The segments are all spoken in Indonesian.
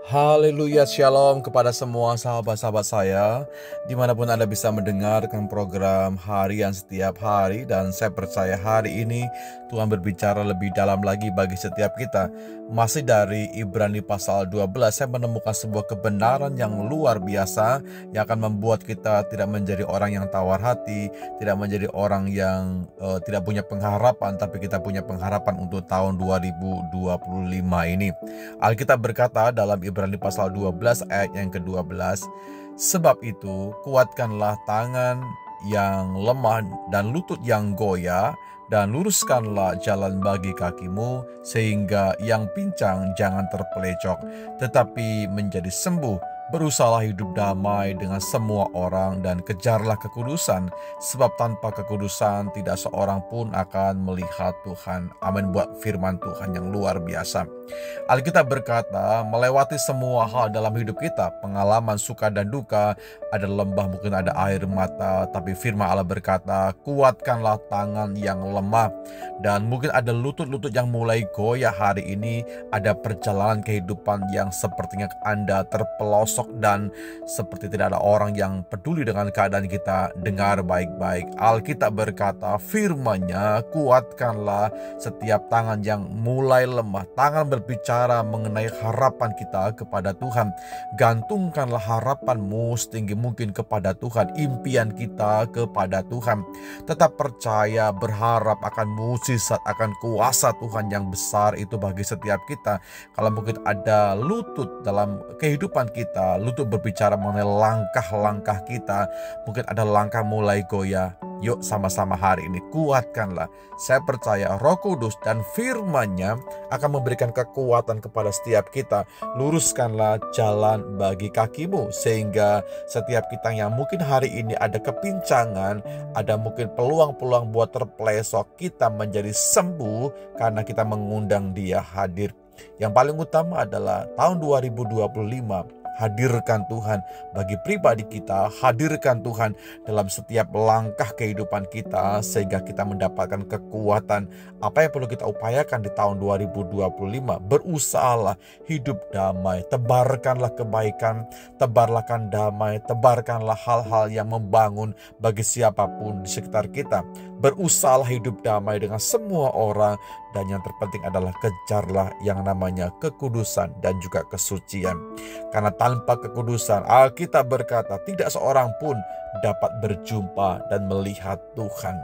Haleluya, shalom kepada semua sahabat-sahabat saya dimanapun Anda bisa mendengarkan program harian setiap hari. Dan saya percaya hari ini Tuhan berbicara lebih dalam lagi bagi setiap kita. Masih dari Ibrani pasal 12, saya menemukan sebuah kebenaran yang luar biasa yang akan membuat kita tidak menjadi orang yang tawar hati, tidak menjadi orang yang tidak punya pengharapan, tapi kita punya pengharapan untuk tahun 2025 ini. Alkitab berkata dalam Ibrani pasal 12 ayat yang ke-12, "Sebab itu kuatkanlah tangan yang lemah dan lutut yang goyah, dan luruskanlah jalan bagi kakimu, sehingga yang pincang jangan terpelecok, tetapi menjadi sembuh. Berusahalah hidup damai dengan semua orang dan kejarlah kekudusan, sebab tanpa kekudusan tidak seorang pun akan melihat Tuhan." Amin. Buat firman Tuhan yang luar biasa. Alkitab berkata, melewati semua hal dalam hidup kita, pengalaman suka dan duka, ada lembah, mungkin ada air mata, tapi firman Allah berkata, kuatkanlah tangan yang lemah. Dan mungkin ada lutut-lutut yang mulai goyah hari ini, ada perjalanan kehidupan yang sepertinya Anda terpelosok dan seperti tidak ada orang yang peduli dengan keadaan kita. Dengar baik-baik, Alkitab berkata, firman-Nya, kuatkanlah setiap tangan yang mulai lemah. Tangan berbicara mengenai harapan kita kepada Tuhan. Gantungkanlah harapanmu setinggi mungkin kepada Tuhan, impian kita kepada Tuhan. Tetap percaya, berharap akan mukjizat, akan kuasa Tuhan yang besar itu bagi setiap kita. Kalau mungkin ada lutut dalam kehidupan kita, lutut berbicara mengenai langkah-langkah kita, mungkin ada langkah mulai goyah. Yuk sama-sama hari ini kuatkanlah. Saya percaya Roh Kudus dan firman-Nya akan memberikan kekuatan kepada setiap kita. Luruskanlah jalan bagi kakimu, sehingga setiap kita yang mungkin hari ini ada kepincangan, ada mungkin peluang-peluang buat terpelesok, kita menjadi sembuh karena kita mengundang Dia hadir. Yang paling utama adalah tahun 2025, hadirkan Tuhan bagi pribadi kita, hadirkan Tuhan dalam setiap langkah kehidupan kita, sehingga kita mendapatkan kekuatan. Apa yang perlu kita upayakan di tahun 2025? Berusahalah hidup damai, tebarkanlah kebaikan, tebarkan damai, tebarkanlah hal-hal yang membangun bagi siapapun di sekitar kita. Berusahalah hidup damai dengan semua orang, dan yang terpenting adalah kejarlah yang namanya kekudusan dan juga kesucian. Karena tanpa kekudusan, Alkitab berkata, tidak seorang pun dapat berjumpa dan melihat Tuhan.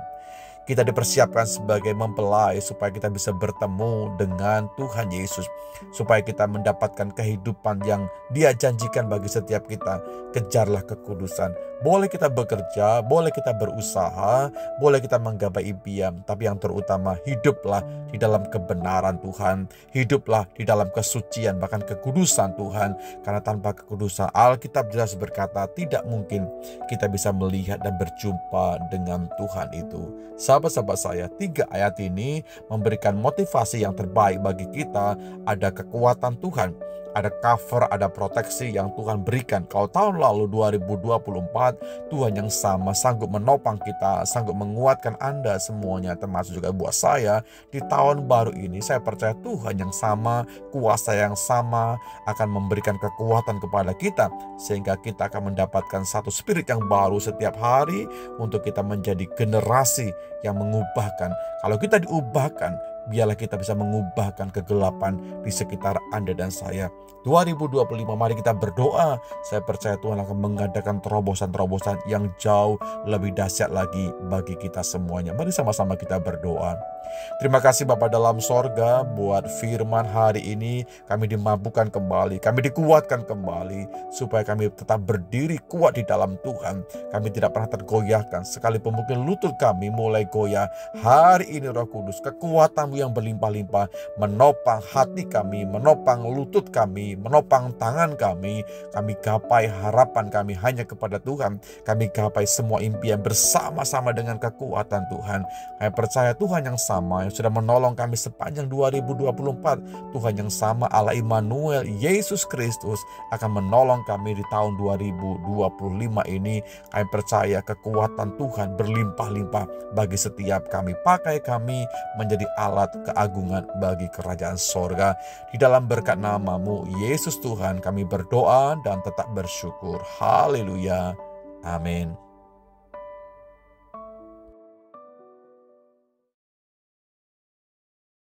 Kita dipersiapkan sebagai mempelai supaya kita bisa bertemu dengan Tuhan Yesus, supaya kita mendapatkan kehidupan yang Dia janjikan bagi setiap kita. Kejarlah kekudusan. Boleh kita bekerja, boleh kita berusaha, boleh kita menggapai impian, tapi yang terutama hiduplah di dalam kebenaran Tuhan, hiduplah di dalam kesucian, bahkan kekudusan Tuhan. Karena tanpa kekudusan, Alkitab jelas berkata, tidak mungkin kita bisa melihat dan berjumpa dengan Tuhan itu. Sahabat-sahabat saya, 3 ayat ini memberikan motivasi yang terbaik bagi kita. Ada kekuatan Tuhan, ada cover, ada proteksi yang Tuhan berikan. Kalau tahun lalu 2024, Tuhan yang sama sanggup menopang kita, sanggup menguatkan Anda semuanya, termasuk juga buat saya. Di tahun baru ini saya percaya Tuhan yang sama, kuasa yang sama akan memberikan kekuatan kepada kita, sehingga kita akan mendapatkan satu spirit yang baru setiap hari untuk kita menjadi generasi yang mengubahkan. Kalau kita diubahkan, biarlah kita bisa mengubahkan kegelapan di sekitar Anda dan saya. 2025, mari kita berdoa. Saya percaya Tuhan akan mengadakan terobosan-terobosan yang jauh lebih dahsyat lagi bagi kita semuanya. Mari sama-sama kita berdoa. Terima kasih Bapa dalam sorga, buat firman hari ini kami dimampukan kembali, kami dikuatkan kembali, supaya kami tetap berdiri kuat di dalam Tuhan. Kami tidak pernah tergoyahkan, sekalipun mungkin lutut kami mulai goyah. Hari ini Roh Kudus, kekuatan-Mu yang berlimpah-limpah menopang hati kami, menopang lutut kami, menopang tangan kami. Kami gapai harapan kami hanya kepada Tuhan. Kami gapai semua impian bersama-sama dengan kekuatan Tuhan. Kami percaya Tuhan yang sama sama yang sudah menolong kami sepanjang 2024. Tuhan yang sama, Allah Immanuel, Yesus Kristus akan menolong kami di tahun 2025 ini. Kami percaya kekuatan Tuhan berlimpah-limpah bagi setiap kami. Pakai kami menjadi alat keagungan bagi kerajaan sorga. Di dalam berkat nama-Mu, Yesus Tuhan, kami berdoa dan tetap bersyukur. Haleluya. Amin.